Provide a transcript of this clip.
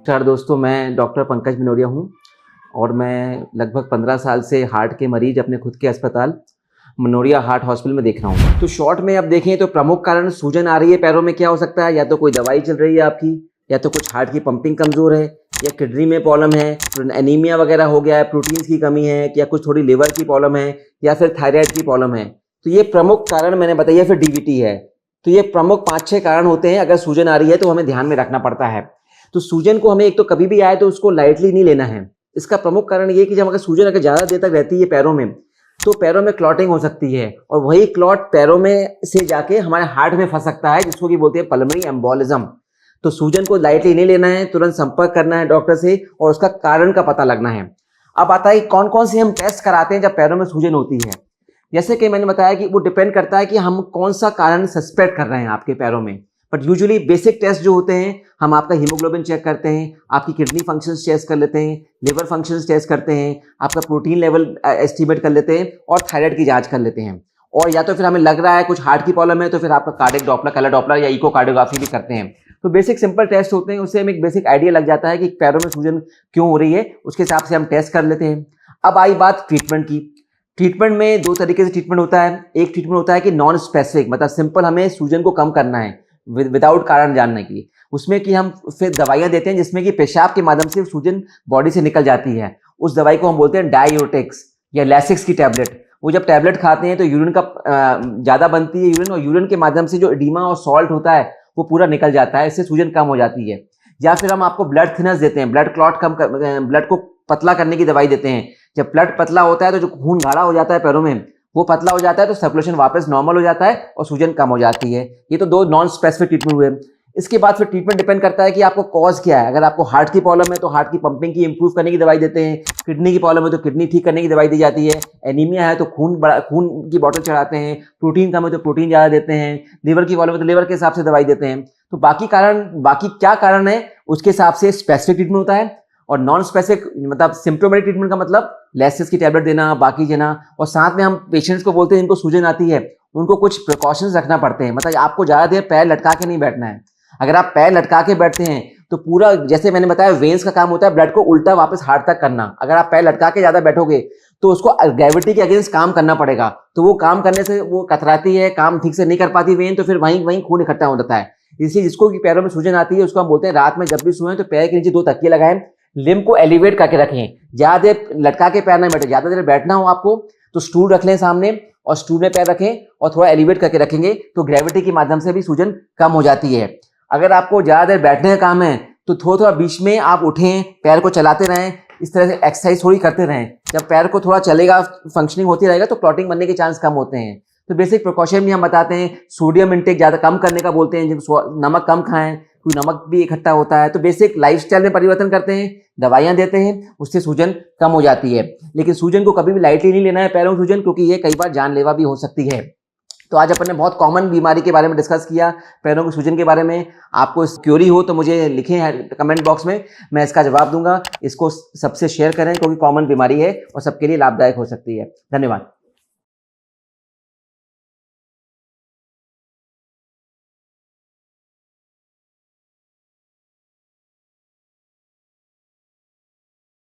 नमस्कार दोस्तों, मैं डॉक्टर पंकज बिनोरिया हूँ और मैं लगभग 15 साल से हार्ट के मरीज अपने खुद के अस्पताल मनोरिया हार्ट हॉस्पिटल में देख रहा हूँ। तो शॉर्ट में अब देखें तो प्रमुख कारण सूजन आ रही है पैरों में क्या हो सकता है? या तो कोई दवाई चल रही है आपकी, या तो कुछ हार्ट की पंपिंग कमज़ोर है, या किडनी में प्रॉब्लम है, एनीमिया वगैरह हो गया है, प्रोटीन्स की कमी है, या कुछ थोड़ी लिवर की प्रॉब्लम है, या फिर थायराइड की प्रॉब्लम है। तो ये प्रमुख कारण मैंने बताया, फिर डीवीटी है। तो ये प्रमुख 5-6 कारण होते हैं। अगर सूजन आ रही है तो हमें ध्यान में रखना पड़ता है। तो सूजन को हमें एक तो कभी भी आए तो उसको लाइटली नहीं लेना है। इसका प्रमुख कारण ये कि जब अगर सूजन अगर ज़्यादा देर तक रहती है पैरों में, तो पैरों में क्लॉटिंग हो सकती है और वही क्लॉट पैरों में से जाके हमारे हार्ट में फंस सकता है, जिसको कि बोलते हैं पल्मोनरी एम्बोलिज्म। तो सूजन को लाइटली नहीं लेना है, तुरंत संपर्क करना है डॉक्टर से और उसका कारण का पता लगना है। अब आता है कौन कौन से हम टेस्ट कराते हैं जब पैरों में सूजन होती है। जैसे कि मैंने बताया कि वो डिपेंड करता है कि हम कौन सा कारण सस्पेक्ट कर रहे हैं आपके पैरों में। बट यूजुअली बेसिक टेस्ट जो होते हैं, हम आपका हीमोग्लोबिन चेक करते हैं, आपकी किडनी फंक्शंस टेस्ट कर लेते हैं, लिवर फंक्शंस टेस्ट करते हैं, आपका प्रोटीन लेवल एस्टिमेट कर लेते हैं और थायराइड की जांच कर लेते हैं। और या तो फिर हमें लग रहा है कुछ हार्ट की प्रॉब्लम है तो फिर आपका कार्डियक डॉपलर, कलर डॉपलर या इकोकार्डियोग्राफी भी करते हैं। तो बेसिक सिंपल टेस्ट होते हैं, उससे हमें एक बेसिक आइडिया लग जाता है कि पैरों में सूजन क्यों हो रही है, उसके हिसाब से हम टेस्ट कर लेते हैं। अब आई बात ट्रीटमेंट की। ट्रीटमेंट में दो तरीके से ट्रीटमेंट होता है। एक ट्रीटमेंट होता है कि नॉन स्पेसिफिक, मतलब सिंपल हमें सूजन को कम करना है विदाउट कारण जानने की। उसमें कि हम फिर दवाइयां देते हैं जिसमें कि पेशाब के माध्यम से सूजन बॉडी से निकल जाती है। उस दवाई को हम बोलते हैं डाययूरेटिक्स या लैसिक्स की टैबलेट। वो जब टैबलेट खाते हैं तो यूरिन का ज़्यादा बनती है यूरिन, और यूरिन के माध्यम से जो एडिमा और सॉल्ट होता है वो पूरा निकल जाता है, इससे सूजन कम हो जाती है। या फिर हम आपको ब्लड थिनर्स देते हैं, ब्लड क्लॉट कम कर, ब्लड को पतला करने की दवाई देते हैं। जब ब्लड पतला होता है तो जो खून गाढ़ा हो जाता है पैरों में, वो पतला हो जाता है तो सर्कुलेशन वापस नॉर्मल हो जाता है और सूजन कम हो जाती है। ये तो दो नॉन स्पेसिफिक ट्रीटमेंट हुए। इसके बाद फिर ट्रीटमेंट डिपेंड करता है कि आपको कॉज क्या है। अगर आपको हार्ट की प्रॉब्लम है तो हार्ट की पंपिंग की इंप्रूव करने की दवाई देते हैं। किडनी की प्रॉब्लम है तो किडनी ठीक करने की दवाई दी जाती है। एनीमिया है तो खून की बॉटल चढ़ाते हैं। प्रोटीन कम है तो प्रोटीन ज़्यादा देते हैं। लिवर की प्रॉब्लम है तो लिवर के हिसाब से दवाई देते हैं। तो बाकी क्या कारण है उसके हिसाब से स्पेसिफिक ट्रीटमेंट होता है। और नॉन स्पेसिफिक मतलब सिम्प्टोमेटिक ट्रीटमेंट का मतलब लैसिस की टैबलेट देना, बाकी देना। और साथ में हम पेशेंट्स को बोलते हैं जिनको सूजन आती है उनको कुछ प्रिकॉशंस रखना पड़ते हैं। मतलब आपको ज़्यादा देर पैर लटका के नहीं बैठना है। अगर आप पैर लटका के बैठते हैं तो पूरा, जैसे मैंने बताया, वेन्स का काम होता है ब्लड को उल्टा वापस हार्ट तक करना। अगर आप पैर लटका के ज़्यादा बैठोगे तो उसको ग्रेविटी के अगेंस्ट काम करना पड़ेगा। तो वो काम करने से वो कतराती है, काम ठीक से नहीं कर पाती वेन, तो फिर वहीं खून इकट्ठा हो जाता है। इसलिए जिसको भी पैरों में सूजन आती है उसको हम बोलते हैं रात में जब भी सोएं तो पैर के नीचे 2 तकिए लगाएं, लिम्ब को एलिवेट करके रखें। ज्यादा देर लटका के पैर नहीं बैठे। ज्यादा देर बैठना हो आपको तो स्टूल रख लें सामने और स्टूल में पैर रखें और थोड़ा एलिवेट करके रखेंगे तो ग्रेविटी के माध्यम से भी सूजन कम हो जाती है। अगर आपको ज्यादा देर बैठने का काम है तो थोड़ा थोड़ा बीच में आप उठें, पैर को चलाते रहें, इस तरह से एक्सरसाइज थोड़ी करते रहें। जब पैर को थोड़ा चलेगा, फंक्शनिंग होती रहेगा तो क्लॉटिंग बनने के चांस कम होते हैं। तो बेसिक प्रिकॉशन भी हम बताते हैं। सोडियम इंटेक ज़्यादा कम करने का बोलते हैं, नमक कम खाएं, कोई नमक भी इकट्ठा होता है। तो बेसिक लाइफस्टाइल में परिवर्तन करते हैं, दवाइयां देते हैं, उससे सूजन कम हो जाती है। लेकिन सूजन को कभी भी लाइटली नहीं लेना है, पैरों सूजन, क्योंकि ये कई बार जानलेवा भी हो सकती है। तो आज अपन ने बहुत कॉमन बीमारी के बारे में डिस्कस किया, पैरों की सूजन के बारे में। आपको क्यूरी हो तो मुझे लिखें कमेंट बॉक्स में, मैं इसका जवाब दूंगा। इसको सबसे शेयर करें क्योंकि कॉमन बीमारी है और सबके लिए लाभदायक हो सकती है। धन्यवाद।